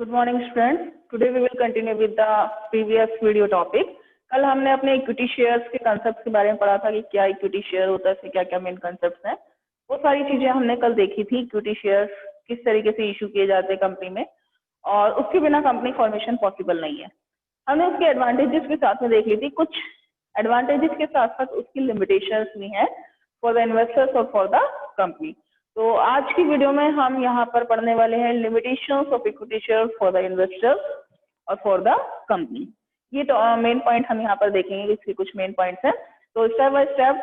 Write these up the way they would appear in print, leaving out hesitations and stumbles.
Good morning student. Today we will continue with the previous video topic. कल हमने अपने equity shares के concept के बारे में पढ़ा था कि क्या इक्विटी शेयर होता है, इसके क्या क्या मेन कंसेप्ट हैं। वो सारी चीजें हमने कल देखी थी। इक्विटी शेयर्स किस तरीके से इशू किए जाते हैं कंपनी में, और उसके बिना कंपनी फॉर्मेशन पॉसिबल नहीं है। हमने उसके एडवांटेजेस के साथ में देख ली थी। कुछ एडवांटेजेस के साथ साथ उसकी लिमिटेशंस भी हैं फॉर द इन्वेस्टर्स और फॉर द कंपनी। तो आज की वीडियो में हम यहाँ पर पढ़ने वाले हैं limitations of equity share for the investors और फॉर द कंपनी। ये तो मेन पॉइंट हम यहाँ पर देखेंगे, इसके कुछ मेन पॉइंट्स हैं। तो स्टेप बाय स्टेप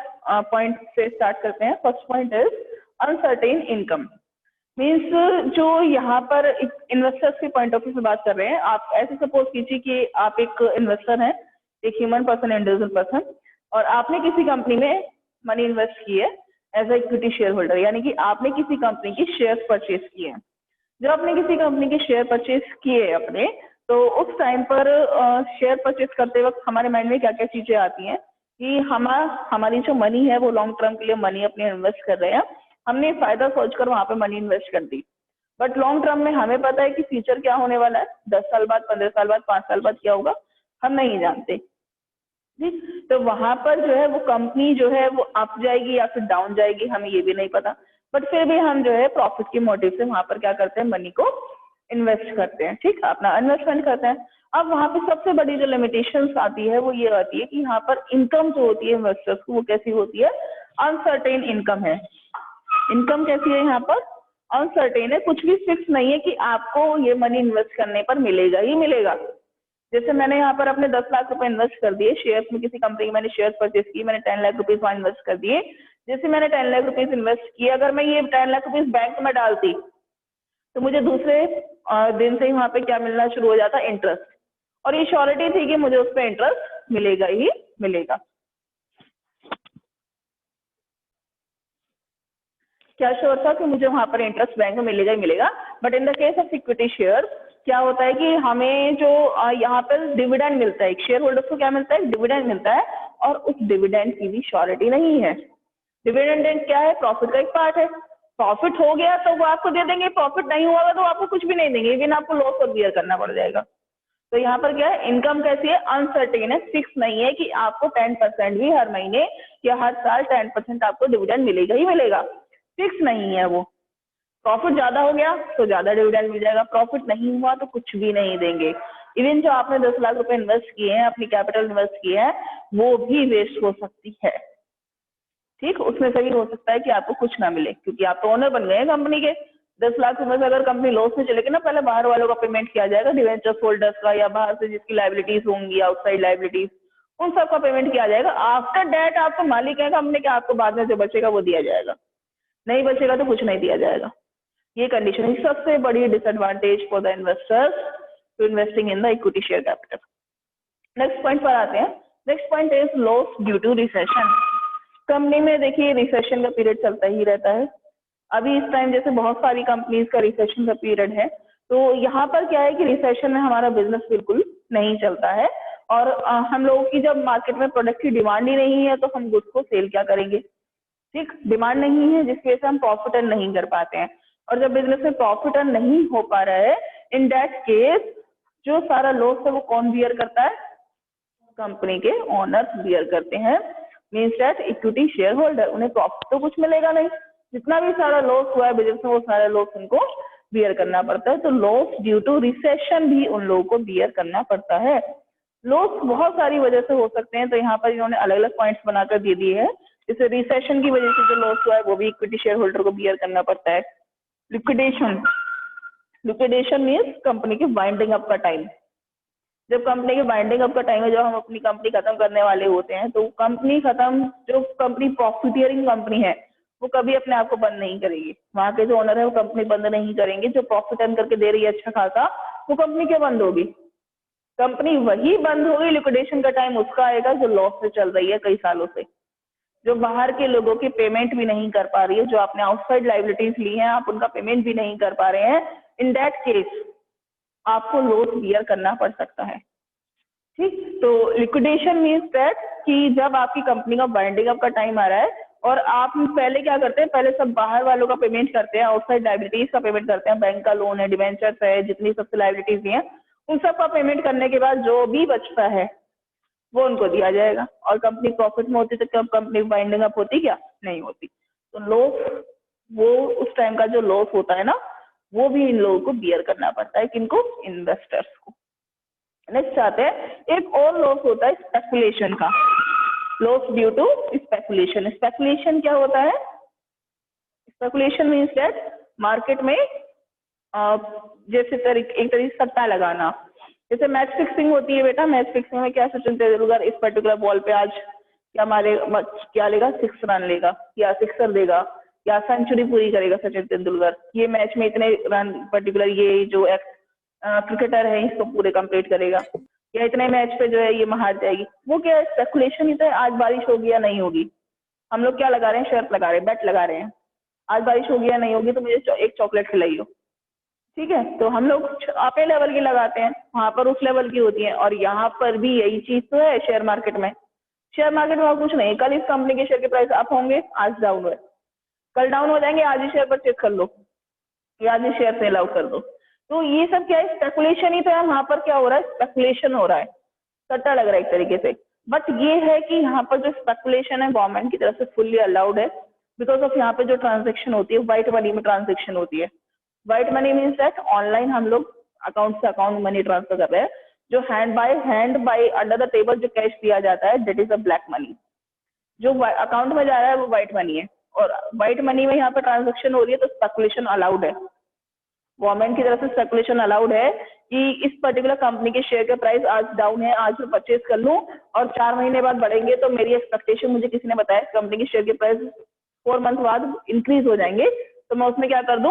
पॉइंट से स्टार्ट करते हैं। First point is uncertain income. Means जो यहाँ पर इन्वेस्टर्स के पॉइंट ऑफ व्यू से बात कर रहे हैं, आप ऐसे सपोज कीजिए कि आप एक इन्वेस्टर हैं, एक ह्यूमन पर्सन, इंडिविजुअल पर्सन, और आपने किसी कंपनी में मनी इन्वेस्ट की है as a equity share holder, यानी कि आपने किसी कंपनी की शेयर परचेज किए हैं। जब आपने किसी कंपनी के शेयर परचेज किए अपने, तो उस टाइम पर शेयर परचेज करते वक्त हमारे माइंड में क्या क्या चीजें आती हैं कि हमारी जो मनी है वो लॉन्ग टर्म के लिए मनी अपने इन्वेस्ट कर रहे हैं। हमने फायदा सोचकर वहां पे मनी इन्वेस्ट कर दी, बट लॉन्ग टर्म में हमें पता है कि फ्यूचर क्या होने वाला है, 10 साल बाद, 15 साल बाद, 5 साल बाद क्या होगा हम नहीं जानते। ठीक, तो वहां पर जो है वो कंपनी जो है वो अप जाएगी या फिर डाउन जाएगी, हमें ये भी नहीं पता, बट फिर भी हम जो है प्रॉफिट के मोटिव से वहां पर क्या करते हैं, मनी को इन्वेस्ट करते हैं। ठीक, अपना इन्वेस्टमेंट करते हैं। अब वहां पे सबसे बड़ी जो लिमिटेशंस आती है वो ये आती है कि यहाँ पर इनकम जो होती है इन्वेस्टर्स को, वो कैसी होती है, अनसर्टेन इनकम है। इनकम कैसी है यहाँ पर, अनसर्टेन है। कुछ भी फिक्स नहीं है कि आपको ये मनी इन्वेस्ट करने पर मिलेगा ही मिलेगा। जैसे मैंने यहाँ पर अपने 10 लाख रुपए इन्वेस्ट कर दिए शेयर्स में, किसी कंपनी की मैंने शेयर परचेज की, मैंने 10 लाख रुपीज वहां इन्वेस्ट कर दिए। जैसे मैंने 10 लाख रुपीज इन्वेस्ट किए, अगर मैं ये 10 लाख रुपीज बैंक में डालती तो मुझे दूसरे दिन से ही वहां पे क्या मिलना शुरू हो जाता, इंटरेस्ट। और ये श्योरिटी थी कि मुझे उस पर इंटरेस्ट मिलेगा ही मिलेगा। क्या श्योर था कि मुझे वहां पर इंटरेस्ट बैंक में मिलेगा ही मिलेगा। But in the case of equity share क्या होता है कि हमें जो यहाँ पर डिविडेंड मिलता है, एक शेयर होल्डर्स को क्या मिलता है, डिविडेंड मिलता है, और उस डिविडेंड की भी श्योरिटी नहीं है। डिविडेंड क्या है, प्रॉफिट का एक पार्ट है। प्रॉफिट हो गया तो वो आपको दे देंगे, प्रॉफिट नहीं हुआ तो आपको कुछ भी नहीं देंगे, इवन आपको लॉस और बियर करना पड़ जाएगा। तो यहाँ पर क्या है, इनकम कैसी है, अनसर्टेन है, फिक्स नहीं है कि आपको 10% भी हर महीने या हर साल 10% आपको डिविडेंड मिलेगा ही मिलेगा, फिक्स नहीं है वो। प्रॉफिट ज्यादा हो गया तो ज्यादा डिविडेंड मिल जाएगा, प्रॉफिट नहीं हुआ तो कुछ भी नहीं देंगे। इवन जो आपने 10 लाख रुपए इन्वेस्ट किए हैं, अपनी कैपिटल इन्वेस्ट किए हैं, वो भी वेस्ट हो सकती है। ठीक, उसमें से भी हो सकता है कि आपको कुछ ना मिले, क्योंकि आप तो ओनर बन गए हैं कंपनी के। 10 लाख रुपए से अगर कंपनी लॉस में चलेगी ना, पहले बाहर वालों का पेमेंट किया जाएगा, डिवेंचर्स होल्डर्स का, या बाहर से जिसकी लाइबिलिटीज होंगी, आउटसाइड लाइबिलिटीज, उन सबका पेमेंट किया जाएगा। आफ्टर डेट आपको मालिक है कंपनी के, आपको बाद में जो बचेगा वो दिया जाएगा, नहीं बचेगा तो कुछ नहीं दिया जाएगा। ये कंडीशन है सबसे बड़ी disadvantage for the investors to investing in the equity share capital. Next point पर आते हैं। Next point is loss due to recession. Company में देखिए रिसेशन का पीरियड चलता ही रहता है। अभी इस टाइम जैसे बहुत सारी कंपनीज का रिसेशन का पीरियड है, तो यहाँ पर क्या है कि रिसेशन में हमारा बिजनेस बिल्कुल नहीं चलता है, और हम लोगों की जब मार्केट में प्रोडक्ट की डिमांड ही नहीं है तो हम गुड्स को सेल क्या करेंगे। ठीक, डिमांड नहीं है जिसकी वजह से हम प्रॉफिट अर्न नहीं कर पाते हैं, और जब बिजनेस में प्रॉफिट अर्न नहीं हो पा रहा है, इन दैट केस जो सारा लॉस है वो कौन बियर करता है, कंपनी के ओनर्स बियर करते हैं। Means that equity share holder, उन्हें प्रॉफिट तो कुछ मिलेगा नहीं, जितना भी सारा लॉस हुआ है बिजनेस में वो सारा लॉस उनको बियर करना पड़ता है। तो लॉस ड्यू टू रिसेशन भी उन लोगों को बियर करना पड़ता है। लॉस बहुत सारी वजह से हो सकते हैं, तो यहाँ पर इन्होंने अलग अलग पॉइंट्स बनाकर दे दिए हैं। जैसे रिसेशन की वजह से जो लॉस हुआ है वो भी इक्विटी शेयर होल्डर को बियर करना पड़ता है। लिक्विडेशन, लिक्विडेशन मीन्स कंपनी के वाइंडिंग अप का टाइम। जब कंपनी के वाइंडिंग अप का टाइम है, जब हम अपनी कंपनी खत्म करने वाले होते हैं, तो कंपनी खत्म, जो कंपनी प्रॉफिटियरिंग कंपनी है वो कभी अपने आप को बंद नहीं करेगी। वहां के जो ओनर है वो कंपनी बंद नहीं करेंगे। जो प्रॉफिट अर्न करके दे रही है अच्छा खासा, वो कंपनी क्यों बंद होगी, कंपनी वही बंद होगी। लिक्विडेशन का टाइम उसका आएगा जो लॉस से चल रही है कई सालों से, जो बाहर के लोगों की पेमेंट भी नहीं कर पा रही है, जो आपने आउटसाइड लाइबिलिटीज ली हैं आप उनका पेमेंट भी नहीं कर पा रहे हैं। इन दैट केस आपको लॉस बियर करना पड़ सकता है। ठीक, तो लिक्विडेशन मीन्स दैट कि जब आपकी कंपनी का वाइंडिंग अप का टाइम आ रहा है और आप पहले क्या करते हैं, पहले सब बाहर वालों का पेमेंट करते हैं, आउटसाइड लाइबिलिटीज का पेमेंट करते हैं, बैंक का लोन है, डिवेंचर्स है, जितनी सबसे लाइबिलिटीज दी हैं उन सब का पेमेंट करने के बाद जो भी बचता है वो उनको दिया जाएगा। और कंपनी प्रॉफिट में होती तो कब कंपनी वाइंडिंग अप होती, क्या नहीं होती। तो लॉस, वो उस टाइम का जो लॉस होता है ना, वो भी इन लोगों को बियर करना पड़ता है। किनको? इन्वेस्टर्स को। नेक्स्ट आते हैं, एक और लॉस होता है स्पेकुलेशन का, loss due to speculation. Speculation क्या होता है? स्पेकुलेशन मीन्स दैट मार्केट में जैसे एक तरीके से सट्टा लगाना, जैसे मैच फिक्सिंग होती है बेटा। मैच फिक्सिंग में क्या, सचिन तेंदुलकर इस पर्टिकुलर बॉल पे आज क्या लेगा, 6 रन लेगा, या सिक्सर देगा, या सेंचुरी पूरी करेगा सचिन तेंदुलकर, ये मैच में इतने रन पर्टिकुलर ये जो क्रिकेटर है इसको पूरे कंप्लीट करेगा, या इतने मैच पे जो है ये हार जाएगी। वो क्या है, स्पेकुलेशन ही तो है। आज बारिश होगी या नहीं होगी, हम लोग क्या लगा रहे हैं, शर्त लगा रहे हैं, बेट लगा रहे हैं, आज बारिश होगी या नहीं होगी तो मुझे एक चॉकलेट खिलाइयो। ठीक है, तो हम लोग अपने लेवल की लगाते हैं, वहां पर उस लेवल की होती है। और यहाँ पर भी यही चीज तो है शेयर मार्केट में। शेयर मार्केट में और कुछ नहीं, कल इस कंपनी के शेयर के प्राइस अप होंगे, आज डाउन हुए, कल डाउन हो जाएंगे, आज ही शेयर परचेज कर लो या आज ही शेयर सेल आउट कर दो। तो ये सब क्या है, स्पेकुलेशन ही तो है। वहां पर क्या हो रहा है, स्पेकुलेशन हो रहा है, सट्टा लग रहा है एक तरीके से। बट ये है कि यहाँ पर जो स्पेकुलेशन है गवर्नमेंट की तरफ से फुल्ली अलाउड है, बिकॉज ऑफ यहाँ पे जो ट्रांजेक्शन होती है व्हाइट मनी में ट्रांजेक्शन होती है। White money means that online हम लोग अकाउंट से अकाउंट मनी ट्रांसफर कर रहे हैं। जो hand by under the table जो कैश दिया जाता है that is a black money. जो अकाउंट में जा रहा है वो व्हाइट मनी है, और व्हाइट मनी में यहाँ पर ट्रांजेक्शन हो रही है, तो स्पेकुलेशन अलाउड है। गवर्नमेंट की तरफ से स्पेकुलेशन अलाउड है कि इस पर्टिकुलर कंपनी के शेयर का प्राइस आज डाउन है, आज मैं परचेज कर लूं और 4 महीने बाद बढ़ेंगे, तो मेरी एक्सपेक्टेशन, मुझे किसी ने बताया कंपनी के शेयर के प्राइस 4 मंथ बाद इंक्रीज हो जाएंगे, तो मैं उसमें क्या कर दूं,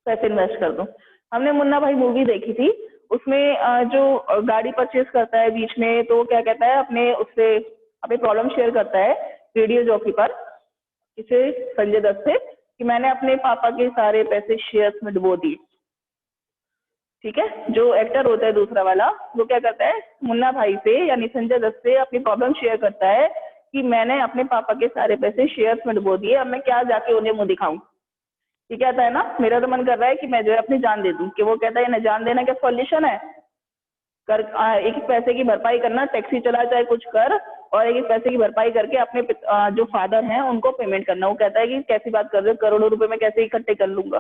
पैसे इन्वेस्ट कर दूं। हमने मुन्ना भाई मूवी देखी थी, उसमें जो गाड़ी परचेज करता है बीच में, तो क्या कहता है, अपने उससे अपनी प्रॉब्लम शेयर करता है रेडियो जॉकी पर, इसे संजय दत्त से, कि मैंने अपने पापा के सारे पैसे शेयर्स में डुबो दिए। ठीक है, जो एक्टर होता है दूसरा वाला, वो क्या करता है, मुन्ना भाई से यानी संजय दत्त से अपनी प्रॉब्लम शेयर करता है कि मैंने अपने पापा के सारे पैसे शेयर्स में डुबो दिए, अब मैं क्या जाके उन्हें मुंह दिखाऊं। ये कहता है ना, मेरा तो मन कर रहा है कि मैं जो है अपनी जान दे दूं, कि वो कहता है ना, जान देना क्या सॉल्यूशन है, कर एक एक पैसे की भरपाई करना, टैक्सी चला चाहे कुछ कर, और एक एक पैसे की भरपाई करके अपने जो फादर हैं उनको पेमेंट करना। वो कहता है कि कैसी बात कर रहे हो, करोड़ों रुपए मैं कैसे इकट्ठे कर लूंगा,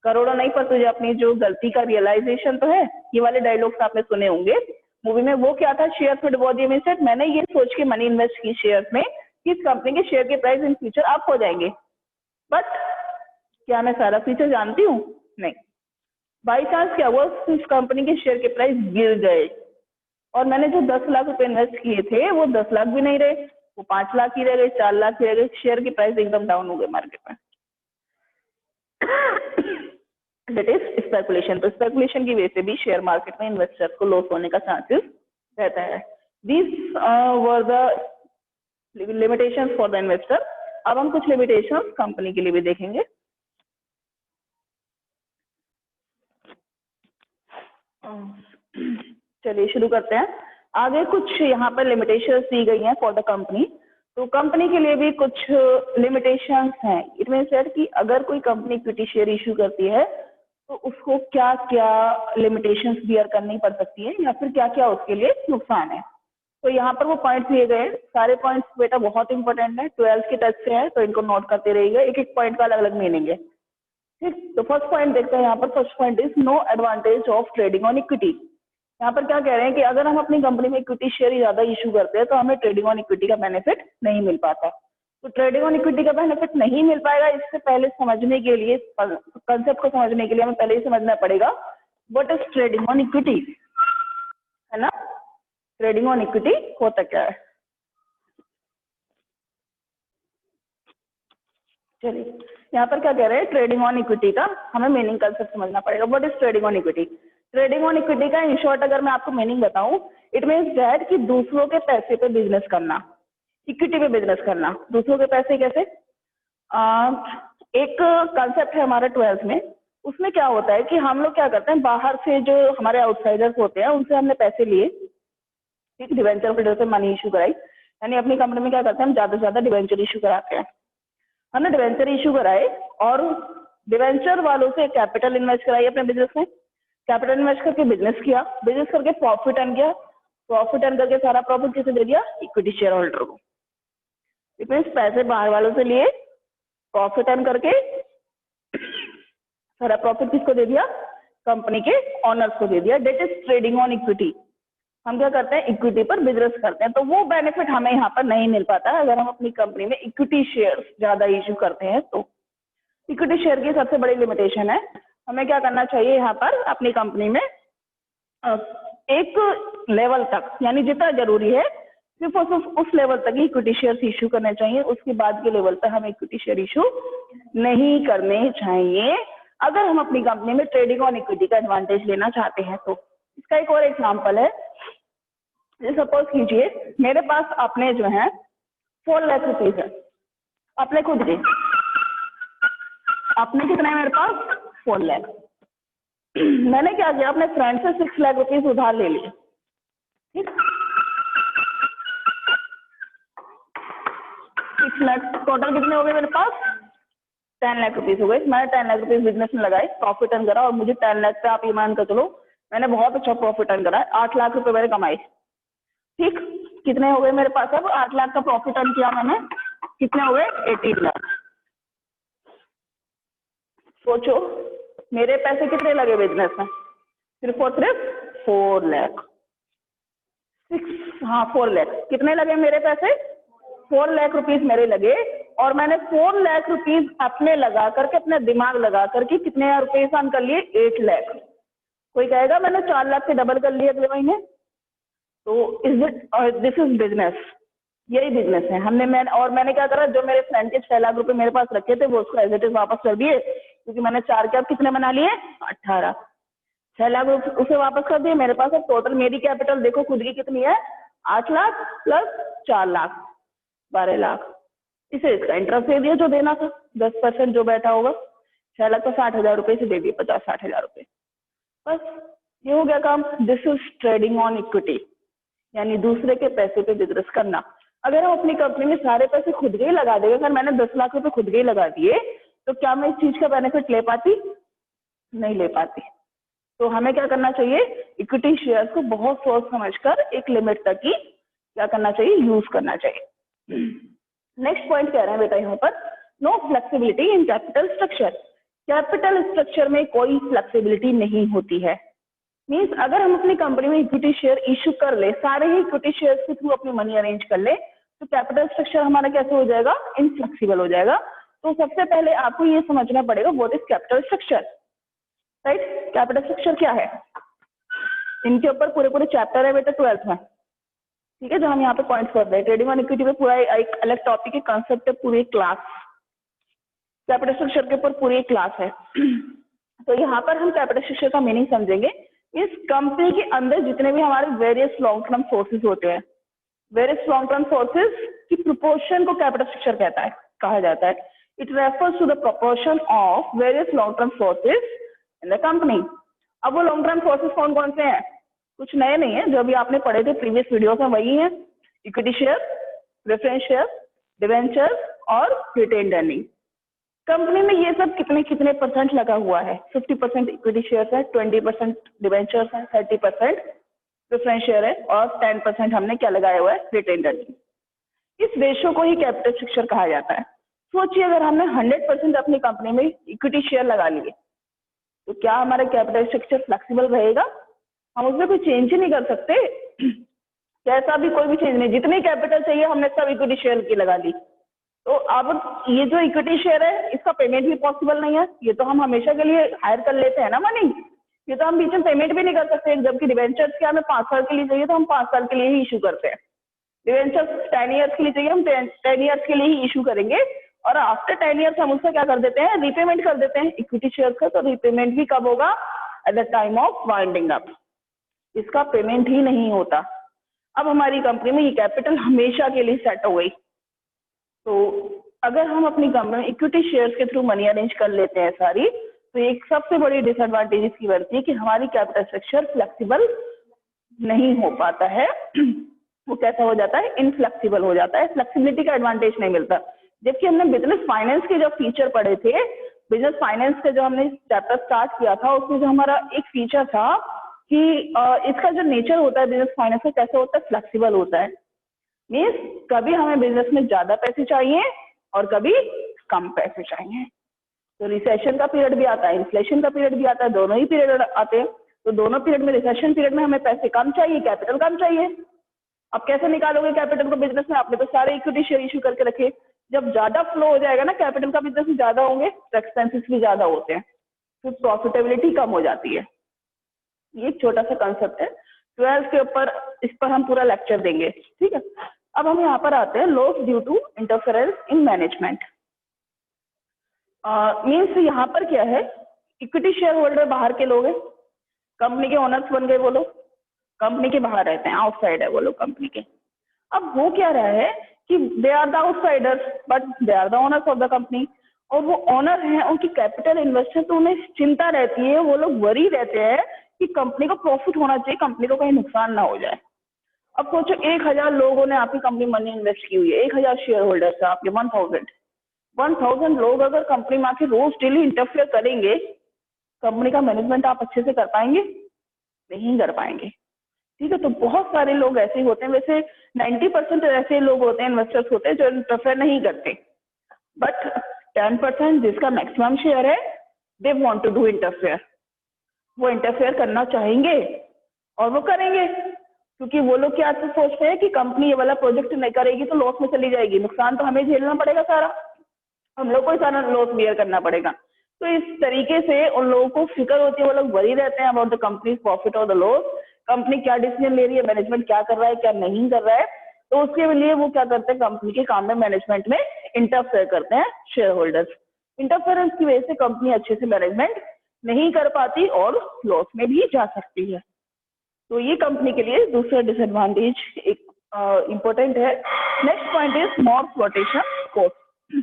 करोड़ों नहीं, पर तुझे अपनी जो गलती का रियलाइजेशन तो है। ये वाले डायलॉग्स आपने सुने होंगे मूवी में। वो क्या था, शेयर्स में डुबो दिए मींस मैंने ये सोच के मनी इन्वेस्ट की शेयर्स में कि इस कंपनी के शेयर के प्राइस इन फ्यूचर अप हो जाएंगे, बट क्या मैं सारा फ्यूचर जानती हूँ, नहीं। बाई चांस क्या हुआ, इस कंपनी के शेयर के प्राइस गिर गए, और मैंने जो 10 लाख रुपए इन्वेस्ट किए थे वो 10 लाख भी नहीं रहे, वो 5 लाख ही रह गए, 4 लाख ही रह गए, शेयर की प्राइस एकदम डाउन हो गए मार्केट में। That is speculation. तो स्पेकुलेशन की वजह से भी शेयर मार्केट में इन्वेस्टर्स को लॉस होने का चांसेस रहता है। These were the limitations for the investor. अब हम कुछ लिमिटेशंस कंपनी के लिए भी देखेंगे। चलिए शुरू करते हैं। आगे कुछ यहाँ पर लिमिटेशंस दी गई हैं फॉर द कंपनी। तो कंपनी के लिए भी कुछ लिमिटेशंस हैं। इट मींस दैट कि अगर कोई कंपनी इक्विटी शेयर इशू करती है तो उसको क्या क्या लिमिटेशंस बियर करनी पड़ सकती है, या फिर क्या क्या उसके लिए नुकसान है। तो यहाँ पर वो पॉइंट्स दिए गए। सारे पॉइंट्स बेटा बहुत इंपॉर्टेंट है, 12th के टच से है, तो इनको नोट करते रहिएगा। एक एक पॉइंट का अलग अलग मीनिंग है। ठीक, तो फर्स्ट पॉइंट देखते हैं यहाँ पर। First point is no advantage of trading on equity. यहाँ पर क्या कह रहे हैं कि अगर हम अपनी कंपनी में इक्विटी शेयर ज्यादा इशू करते हैं तो हमें ट्रेडिंग ऑन इक्विटी का बेनिफिट नहीं मिल पाता। तो ट्रेडिंग ऑन इक्विटी का बेनिफिट नहीं मिल पाएगा। इससे पहले समझने के लिए, कंसेप्ट को समझने के लिए हमें पहले ही समझना पड़ेगा what is trading on equity, है ना। ट्रेडिंग ऑन इक्विटी होता क्या है, चलिए यहाँ पर क्या कह रहे हैं, ट्रेडिंग ऑन इक्विटी का हमें मीनिंग कंसेप्ट समझना पड़ेगा। What is trading on equity. Trading on equity का इन शॉर्ट अगर मैं आपको मीनिंग बताऊं, इट मीन्स दैट कि दूसरों के पैसे पे बिजनेस करना, इक्विटी पे बिजनेस करना। दूसरों के पैसे कैसे, एक कंसेप्ट है हमारा 12th में, उसमें क्या होता है कि हम लोग क्या करते हैं, बाहर से जो हमारे आउटसाइडर्स होते हैं उनसे हमने पैसे लिए, ठीक, डिवेंचर होल्डर से मनी इशू कराई, यानी अपनी कंपनी में क्या करते हैं, हम ज्यादा से ज्यादा डिवेंचर इशू कराते हैं। हमने डिवेंचर इशू कराए और डिवेंचर वालों से कैपिटल इन्वेस्ट कराई अपने बिजनेस में, कैपिटल इन्वेस्ट करके बिजनेस किया, बिजनेस करके प्रॉफिट अर्न किया, प्रॉफिट अर्न करके सारा प्रॉफिट किसे दे दिया, इक्विटी शेयर होल्डर को। इट मीन्स पैसे बाहर वालों से लिए, प्रॉफिट अर्न करके सारा प्रॉफिट किसको दे दिया, कंपनी के ऑनर्स को दे दिया। Debt is trading on equity. हम क्या करते हैं, इक्विटी पर बिजनेस करते हैं, तो वो बेनिफिट हमें यहाँ पर नहीं मिल पाता अगर हम अपनी कंपनी में इक्विटी शेयर ज्यादा इश्यू करते हैं। तो इक्विटी शेयर की सबसे बड़ी लिमिटेशन है, हमें क्या करना चाहिए यहाँ पर अपनी कंपनी में एक लेवल तक, यानी जितना जरूरी है सिर्फ उस लेवल तक ही इक्विटी शेयर इशू करने चाहिए, उसके बाद के लेवल पर हमें इक्विटी शेयर इशू नहीं करने चाहिए अगर हम अपनी कंपनी में ट्रेडिंग ऑन इक्विटी का एडवांटेज लेना चाहते हैं। तो इसका एक और एग्जांपल है, सपोज कीजिए मेरे पास अपने जो है 4 लाख रुपीज है, अपने खुद के, अपने कितना है मेरे पास 4 लाख। मैंने क्या किया, अपने फ्रेंड से 6 लाख रुपीज उधार ले लिए, ठीक, 6 लाख टोटल कितने हो गए मेरे पास, 10 लाख रुपीज हो गए। मैंने 10 लाख रुपीज बिजनेस में लगाए, प्रॉफिट अर्न करा और मुझे 10 लाख पे आप ये मान कर चलो मैंने बहुत अच्छा प्रॉफिट अर्न करा, 8 लाख रुपए मैंने कमाए, ठीक। कितने हो गए मेरे पास, अब 8 लाख का प्रॉफिट अर्न किया मैंने, कितने हो गए 18 लाख। सोचो मेरे पैसे कितने लगे बिजनेस में, सिर्फ और सिर्फ 4 लाख, 4 लाख कितने लगे मेरे पैसे, 4 लाख रुपीज मेरे लगे और मैंने 4 लाख रुपीज अपने लगा करके, अपने दिमाग लगा करके कितने रुपए अर्न कर लिए, 8 लाख। कोई कहेगा मैंने 4 लाख से डबल कर लिए अगले महीने, तो is it, this is business, यही बिजनेस है। मैंने क्या करा, जो मेरे फ्रेंड के 6 लाख रुपए मेरे पास रखे थे वो उसको एज इट इज वापस कर दिए, क्योंकि मैंने 4 के अब कितने बना लिए, 18, 6 लाख उसे वापस कर दिए। मेरे पास अब टोटल मेरी कैपिटल देखो खुद की कितनी है, 8 लाख प्लस 4 लाख 12 लाख। इसे इसका इंटरेस्ट दे दिया जो देना था, 10% जो बैठा होगा, 6 लाख तो 60,000 रुपए से दे दिए, 50-60,000 रुपए, बस ये हो गया काम। This is trading on equity, यानी दूसरे के पैसे पे बिजनेस करना। अगर हम अपनी कंपनी में सारे पैसे खुद के ही लगा देंगे, अगर मैंने 10 लाख रुपए खुद के ही लगा दिए तो क्या मैं इस चीज का बेनिफिट ले पाती, नहीं ले पाती। तो हमें क्या करना चाहिए, इक्विटी शेयर को बहुत सोच समझकर एक लिमिट तक ही क्या करना चाहिए, यूज करना चाहिए। नेक्स्ट पॉइंट कह रहे हैं बेटा यहाँ पर, no flexibility in capital structure. Capital structure में कोई फ्लेक्सिबिलिटी नहीं होती है। मीन्स अगर हम अपनी कंपनी में इक्विटी शेयर इशू कर ले, सारे ही इक्विटी शेयर के थ्रू अपनी मनी अरेंज कर ले, तो कैपिटल स्ट्रक्चर हमारा कैसे हो जाएगा, इनफ्लेक्सिबल हो जाएगा। तो सबसे पहले आपको ये समझना पड़ेगा what is capital structure, right. Capital structure क्या है, इनके ऊपर पूरे पूरे चैप्टर है बेटा 12th में, ठीक है, जो हम यहाँ पे पॉइंट्स कर रहे हैं। ट्रेडिंग ऑन इक्विटी में पूरा एक अलग टॉपिक है, कंसेप्ट है, पूरी क्लास कैपिटल स्ट्रक्चर के ऊपर पूरी क्लास है। तो यहाँ पर हम कैपिटल स्ट्रक्चर का मीनिंग समझेंगे। इस कंपनी के अंदर जितने भी हमारे वेरियस लॉन्ग टर्म सोर्सेज होते हैं, वेरियस लॉन्ग टर्म सोर्सेज की प्रोपोर्शन को कैपिटल स्ट्रक्चर कहता है, कहा जाता है। It refers to the proportion of various long term sources in the company. अब वो लॉन्ग टर्म सोर्सेज कौन कौन से हैं, कुछ नए नहीं है, जो अभी आपने पढ़े थे प्रीवियस वीडियोस में वही है। Equity share, preference share, debenture और रिटेन्ड अर्निंग। कंपनी में ये सब कितने कितने परसेंट लगा हुआ है, 50% इक्विटी शेयर है, 20% डिवेंचर्स है, 30% प्रेफरेंस शेयर है और 10% हमने क्या लगाया हुआ है, रिटेन्ड अर्निंग। इस रेशो को ही कैपिटल स्ट्रक्चर कहा जाता है। सोचिए अगर हमने 100% अपनी कंपनी में इक्विटी शेयर लगा लिए तो क्या हमारा कैपिटल स्ट्रक्चर फ्लेक्सिबल रहेगा, हम उसमें कोई चेंज ही नहीं कर सकते, कैसा भी कोई भी चेंज नहीं, जितनी कैपिटल चाहिए हमने सब इक्विटी शेयर की लगा ली। तो अब ये जो इक्विटी शेयर है इसका पेमेंट भी पॉसिबल नहीं है, ये तो हम हमेशा के लिए हायर कर लेते हैं ना मनी, ये तो हम बीच में पेमेंट भी नहीं कर सकते। जबकि डिवेंचर्स क्या हमें 5 साल के लिए चाहिए तो हम 5 साल के लिए ही इशू करते हैं, डिवेंचर्स 10 ईयर्स के लिए चाहिए हम 10 ईयर्स के लिए ही इशू करेंगे और आफ्टर 10 ईयर्स हम उसका क्या कर देते हैं, रीपेमेंट कर देते हैं इक्विटी शेयर का। तो रीपेमेंट भी कब होगा, at the time of winding up, इसका पेमेंट ही नहीं होता। अब हमारी कंपनी में ये कैपिटल हमेशा के लिए सेट हो गई। तो अगर हम अपनी कंपनी में इक्विटी शेयर्स के थ्रू मनी अरेंज कर लेते हैं सारी, तो एक सबसे बड़ी डिसएडवांटेज इसकी बनती है कि हमारी कैपिटल स्ट्रक्चर फ्लेक्सिबल नहीं हो पाता है। वो कैसा हो जाता है, इनफ्लेक्सिबल हो जाता है, फ्लेक्सिबिलिटी का एडवांटेज नहीं मिलता। जबकि हमने बिजनेस फाइनेंस के जो फीचर पढ़े थे, बिजनेस फाइनेंस का जो हमने चैप्टर स्टार्ट किया था, उसमें जो हमारा एक फीचर था कि इसका जो नेचर होता है बिजनेस फाइनेंस का, कैसा होता है, फ्लेक्सिबल होता है। मीन्स कभी हमें बिजनेस में ज्यादा पैसे चाहिए और कभी कम पैसे चाहिए। तो रिसेशन का पीरियड भी आता है, इन्फ्लेशन का पीरियड भी आता है, दोनों ही पीरियड आते हैं। तो दोनों पीरियड में, रिसेशन पीरियड में हमें पैसे कम चाहिए, कैपिटल कम चाहिए। अब कैसे निकालोगे कैपिटल को बिजनेस में, आपने तो सारे इक्विटी शेयर इशू करके रखे। जब ज्यादा फ्लो हो जाएगा ना कैपिटल का बिजनेस में, ज्यादा होंगे तो एक्सपेंसेस भी ज्यादा होते हैं, तो प्रॉफिटेबिलिटी कम हो जाती है। ये एक छोटा सा कंसेप्ट है, 12th के ऊपर इस पर हम पूरा लेक्चर देंगे, ठीक है। अब हम यहाँ पर आते हैं, loss due to interference in management. Means यहाँ पर क्या है, इक्विटी शेयर होल्डर बाहर के लोग हैं, कंपनी के ओनर्स बन गए वो लोग, कंपनी के बाहर रहते हैं, आउटसाइड है वो लोग कंपनी के। अब वो क्या रहा है कि they are the outsiders but they are the owners of the company, और वो ओनर हैं, उनकी कैपिटल इन्वेस्टर, तो उन्हें चिंता रहती है, वो लोग वरी रहते हैं कि कंपनी को प्रॉफिट होना चाहिए, कंपनी को कहीं नुकसान ना हो जाए। अब सोचो 1000 लोगों ने आपकी कंपनी मनी इन्वेस्ट की हुई है, 1000 शेयर होल्डर्स है आपके, 1000 लोग अगर कंपनी में आके रोज डेली इंटरफेयर करेंगे, कंपनी का मैनेजमेंट आप अच्छे से कर पाएंगे? नहीं कर पाएंगे, ठीक है। तो बहुत सारे लोग ऐसे होते हैं, वैसे 90% ऐसे लोग होते हैं, इन्वेस्टर्स होते हैं जो इंटरफेयर नहीं करते, बट 10% जिसका मैक्सिमम शेयर है, they want to do interfere, वो इंटरफेयर करना चाहेंगे और वो करेंगे, क्योंकि वो लोग क्या सोचते हैं कि कंपनी ये वाला प्रोजेक्ट नहीं करेगी तो लॉस में चली जाएगी, नुकसान तो हमें झेलना पड़ेगा सारा, हम लोग को ही सारा लॉस बियर करना पड़ेगा। तो इस तरीके से उन लोगों को फिक्र होती है, वो लोग वरी रहते हैं अबाउट द कंपनी प्रॉफिट और द लॉस, कंपनी क्या डिसीजन ले रही है, मैनेजमेंट क्या कर रहा है, क्या नहीं कर रहा है। तो उसके लिए वो क्या करते हैं, कंपनी के काम में, मैनेजमेंट में इंटरफेयर करते हैं शेयर होल्डर्स। इंटरफेरेंस की वजह से कंपनी अच्छे से मैनेजमेंट नहीं कर पाती और लॉस में भी जा सकती है। तो ये कंपनी के लिए दूसरा डिसएडवांटेज एक इम्पोर्टेंट है। Next point is more flotation cost.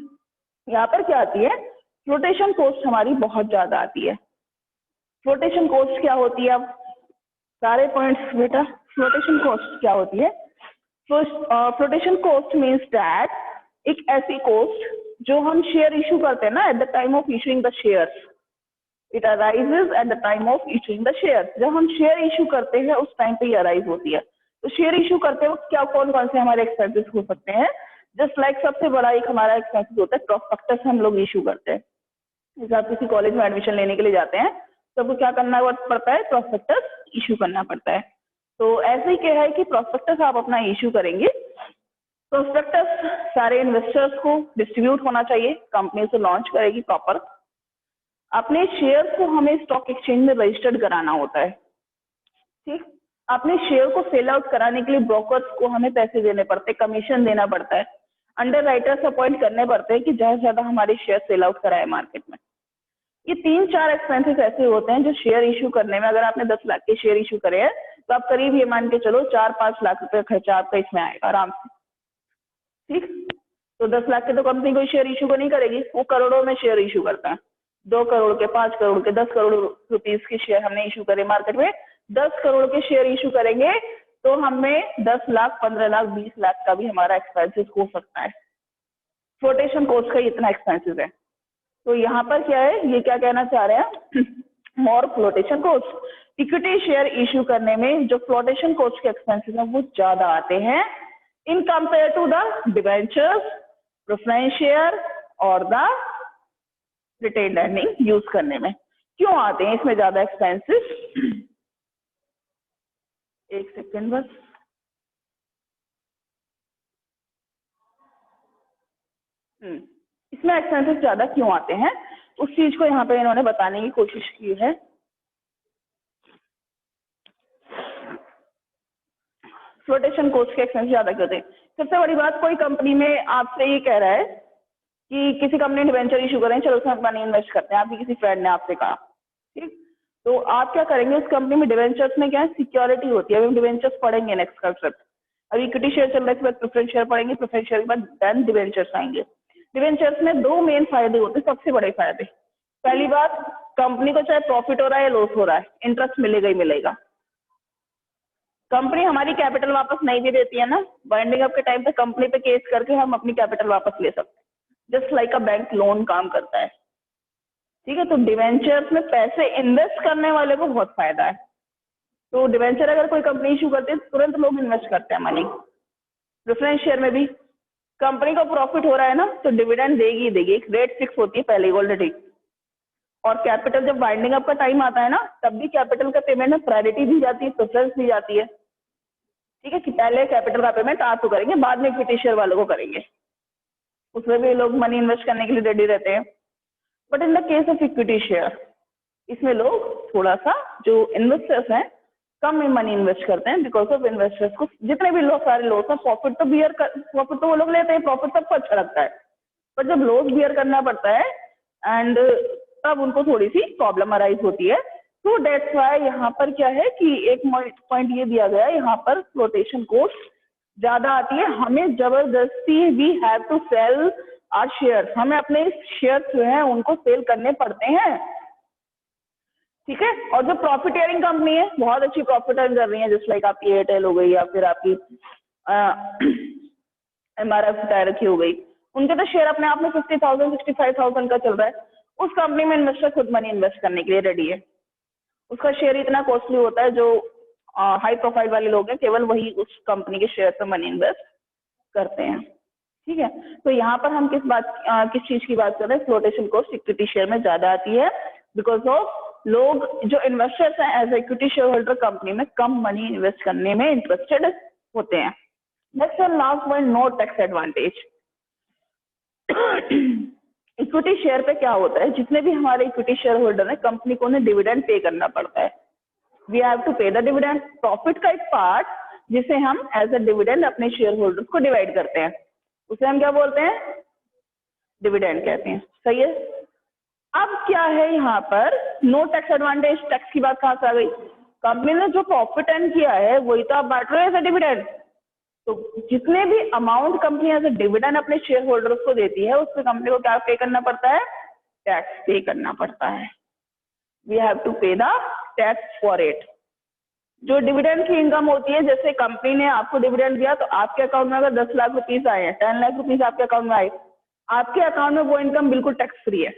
यहाँ पर क्या आती है, फ्लोटेशन कॉस्ट हमारी बहुत ज्यादा आती है। फ्लोटेशन कॉस्ट क्या होती है, अब सारे पॉइंट्स बेटा, फ्लोटेशन कॉस्ट क्या होती है? फ्लोटेशन कॉस्ट मीन्स दैट एक ऐसी कॉस्ट जो हम शेयर इशू करते हैं ना, at the time of issuing the shares, it arises at the time of issuing the shares. जब हम शेयर इशू करते हैं उस टाइम पे ये अराइज होती है। तो शेयर इशू करते वक्त क्या कौन कौन से हमारे एक्सपेंसेस हो सकते हैं? जस्ट लाइक सबसे बड़ा एक हमारा एक्सपेंसेस होता है प्रॉस्पेक्टस, हम लोग इशू करते हैं। जैसे आप किसी कॉलेज में एडमिशन लेने के लिए जाते हैं तो आपको क्या करना पड़ता है, प्रॉस्पेक्टस इशू करना पड़ता है। तो ऐसे ही क्या है कि प्रॉस्पेक्टस आप अपना इशू करेंगे, प्रॉस्पेक्टस सारे इन्वेस्टर्स को डिस्ट्रीब्यूट होना चाहिए, कंपनी से लॉन्च करेगी प्रॉपर। अपने शेयर को हमें स्टॉक एक्सचेंज में रजिस्टर्ड कराना होता है, ठीक। अपने शेयर को सेल आउट कराने के लिए ब्रोकर्स को हमें पैसे देने पड़ते हैं, कमीशन देना पड़ता है, अंडर राइटर्स अपॉइंट करने पड़ते हैं कि ज्यादा से ज्यादा हमारे शेयर सेल आउट कराए मार्केट में। ये 3-4 एक्सपेंसेस ऐसे होते हैं जो शेयर इशू करने में, अगर आपने 10 लाख के शेयर इशू करे हैं तो आप करीब ये मान के चलो 4-5 लाख रुपए खर्चा आपका इसमें आएगा आराम से, ठीक। तो 10 लाख के तो कंपनी कोई शेयर इशू को नहीं करेगी, वो करोड़ों में शेयर इशू करता है, 2 करोड़ के, 5 करोड़ के, 10 करोड़ रुपीज के शेयर हमने इशू करे मार्केट में। 10 करोड़ के शेयर इशू करेंगे तो हमें 10 लाख, 15 लाख, 20 लाख का भी हमारा एक्सपेंसेस हो सकता है। फ्लोटेशन कॉस्ट का इतना एक्सपेंसेस है। तो यहाँ पर क्या है, ये क्या कहना चाह रहे हैं, more flotation cost. Equity share issue करने में जो फ्लोटेशन कॉस्ट के एक्सपेंसेस हैं वो ज्यादा आते हैं in compare to the debentures, preference share और द रिटेन्ड अर्निंग यूज करने में। क्यों आते हैं इसमें ज्यादा एक्सपेंसेस? एक सेकेंड बस। इसमें एक्सपेंसेस ज्यादा क्यों आते हैं, उस चीज को यहाँ पे इन्होंने बताने की कोशिश की है। फ्लोटेशन कॉस्ट के एक्सपेंस ज्यादा क्यों होते हैं? सबसे बड़ी बात, कोई कंपनी में आपसे ये कह रहा है कि किसी कंपनी ने डिवेंचर इशू करें, चलो उसमें मनी इन्वेस्ट करते हैं, आपकी किसी फ्रेंड ने आपसे कहा, ठीक। तो आप क्या करेंगे, उस कंपनी में डिवेंचर्स में क्या है, सिक्योरिटी होती है। अभी हम डिवेंचर्स पढ़ेंगे नेक्स्ट कंसेप्ट। अभी इक्विटी शेयर चल रहा है, इसके बाद प्रेफरेंस शेयर पढ़ेंगे, प्रेफरेंस शेयर के बाद देन डिवेंचर्स आएंगे। डिवेंचर्स में 2 मेन फायदे होते हैं, सबसे बड़े फायदे। पहली बात, कंपनी को चाहे प्रॉफिट हो रहा है या लॉस हो रहा है, इंटरेस्ट मिलेगा ही मिलेगा। कंपनी हमारी कैपिटल वापस नहीं भी देती है ना, वाइंडिंग अप के टाइम पे कंपनी पे केस करके हम अपनी कैपिटल वापस ले सकते हैं, just like a bank loan काम करता है। ठीक है, तो डिवेंचर्स में पैसे इन्वेस्ट करने वाले को बहुत फायदा है। तो डिवेंचर अगर कोई कंपनी इशू करती है तुरंत लोग इन्वेस्ट करते हैं मनी। प्रेफरेंस शेयर में भी कंपनी को प्रॉफिट हो रहा है ना, तो डिविडेंड देगी ही देगी, एक रेट फिक्स होती है पहले ऑलरेडी। और कैपिटल जब वाइंडिंग अप का टाइम आता है ना, तब भी कैपिटल का पेमेंट में प्रायोरिटी दी जाती है, प्रेफरेंस दी जाती है। ठीक है, कि पहले कैपिटल का पेमेंट आपको करेंगे, बाद में इक्विटी शेयर वालों को करेंगे। उसमें भी लोग मनी इन्वेस्ट करने के लिए रेडी रहते हैं। But in the case of equity share, इसमें लोग थोड़ा सा जो इन्वेस्टर्स हैं कम मनी इन्वेस्ट करते हैं, बिकॉज ऑफ इन्वेस्टर्स को जितने भी लोग सारे लॉस है, प्रॉफिट तो वो लोग लेते हैं, प्रॉफिट सबको अच्छा लगता है, पर जब लॉस बियर करना पड़ता है एंड तब उनको थोड़ी सी प्रॉब्लम अराइज होती है। तो डेट्स वाई यहाँ पर क्या है कि एक पॉइंट ये दिया गया है, यहाँ पर फ्लोटेशन कॉस्ट ज्यादा आती है, हमें जबरदस्ती we have to sell our share, हमें अपने शेयर जो है उनको सेल करने पड़ते हैं। ठीक है, और जो प्रॉफिटियरिंग कंपनी है बहुत अच्छी प्रॉफिट अर्न कर रही है, जस्ट लाइक आपकी एयरटेल हो गई या फिर आपकी MRF टायर रखी हो गई, उनके तो शेयर अपने आप में 50,000 65,000 का चल रहा है। उस कंपनी में इन्वेस्टर खुद मनी इन्वेस्ट करने के लिए रेडी है। उसका शेयर इतना कॉस्टली होता है, जो हाई प्रोफाइल वाले लोग हैं केवल वही उस कंपनी के शेयर पर मनी इन्वेस्ट करते हैं। ठीक है, तो यहाँ पर हम किस चीज की बात कर रहे हैं, फ्लोटेशन कॉस्ट इक्विटी शेयर में ज्यादा आती है, बिकॉज ऑफ लोग जो इन्वेस्टर्स हैं as equity share holder company में कम मनी इन्वेस्ट करने में इंटरेस्टेड होते हैं। Next and last point, no tax advantage. Equity share पे क्या होता है, जितने भी हमारे इक्विटी शेयर होल्डर हैं कंपनी को उन्हें डिविडेंड पे करना पड़ता है। We have to pay the dividend, profit का एक पार्ट जिसे हम एज अ डिविडेंड अपने शेयर होल्डर्स को डिवाइड करते हैं, उसे हम क्या बोलते हैं, डिविडेंड कहते हैं। सही है, अब क्या है यहाँ पर नो टैक्स एडवांटेज, टैक्स की बात कहाँ से आ गई, कंपनी ने जो प्रॉफिट अर्न किया है वही तो आप बांट रहे हो एज अ डिविडेंड, तो जितने भी अमाउंट कंपनी एज अ डिविडेंड अपने शेयर होल्डर्स को देती है उससे कंपनी को क्या पे करना पड़ता है, टैक्स पे करना पड़ता है। We have to pay the tax for it. जो डिविडेंड की इनकम होती है, जैसे कंपनी ने आपको डिविडेंड दिया तो आपके अकाउंट में अगर 10 लाख रुपीज आए हैं, 10 लाख रुपीज आपके अकाउंट में आए, आपके अकाउंट में वो इनकम बिल्कुल टैक्स फ्री है,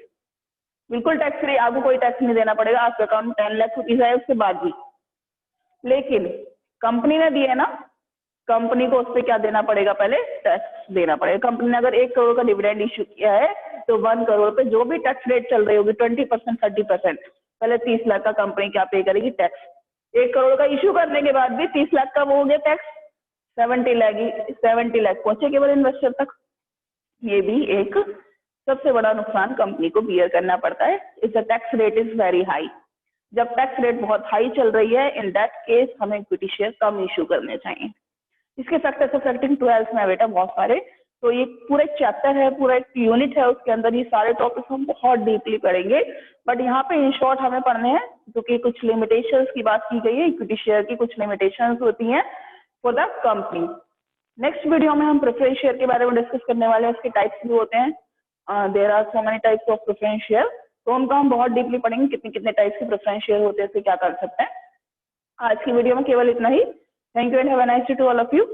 बिल्कुल टैक्स फ्री, आपको कोई टैक्स नहीं देना पड़ेगा। आपके अकाउंट में 10 लाख रुपीज आए उसके बाद भी, लेकिन कंपनी ने दिए ना, कंपनी को उस पर क्या देना पड़ेगा, पहले टैक्स देना पड़ेगा। कंपनी ने अगर 1 करोड़ का डिविडेंड इश्यू किया है तो 1 करोड़ पे जो भी टैक्स रेट चल रही होगी 20% 30%, पहले 30 लाख का कंपनी क्या पे करेगी, टैक्स। 1 करोड़ का इश्यू करने के बाद भी 30 लाख का वो हो गया टैक्स, 70 लाख पहुंचे केवल इन्वेस्टर तक। ये भी एक सबसे बड़ा नुकसान कंपनी को बियर करना पड़ता है, if the tax rate is very high. जब टैक्स रेट बहुत हाई चल रही है, इन दैट केस हमें इक्विटी शेयर कम इश्यू करने चाहिए। इसके फैक्टर्स अफेक्टिंग 12th में बेटा बहुत सारे, तो ये पूरा एक चैप्टर है, पूरा एक यूनिट है, उसके अंदर ये सारे टॉपिक्स हम बहुत डीपली पढ़ेंगे, बट यहाँ पे इन शॉर्ट हमें पढ़ने हैं क्योंकि कुछ लिमिटेशंस की बात की गई है, इक्विटी शेयर की कुछ लिमिटेशंस होती हैं for the company. Next video में हम प्रेफरेंस शेयर के बारे में डिस्कस करने वाले हैं, उसके टाइप्स भी होते हैं, there are so many types of preference share, तो उनको हम बहुत डीपली पढ़ेंगे, कितने कितने टाइप्स के प्रेफरेंस शेयर होते हैं, इससे क्या कर सकते हैं। आज की वीडियो में केवल इतना ही। Thank you and have a nice day to all of you.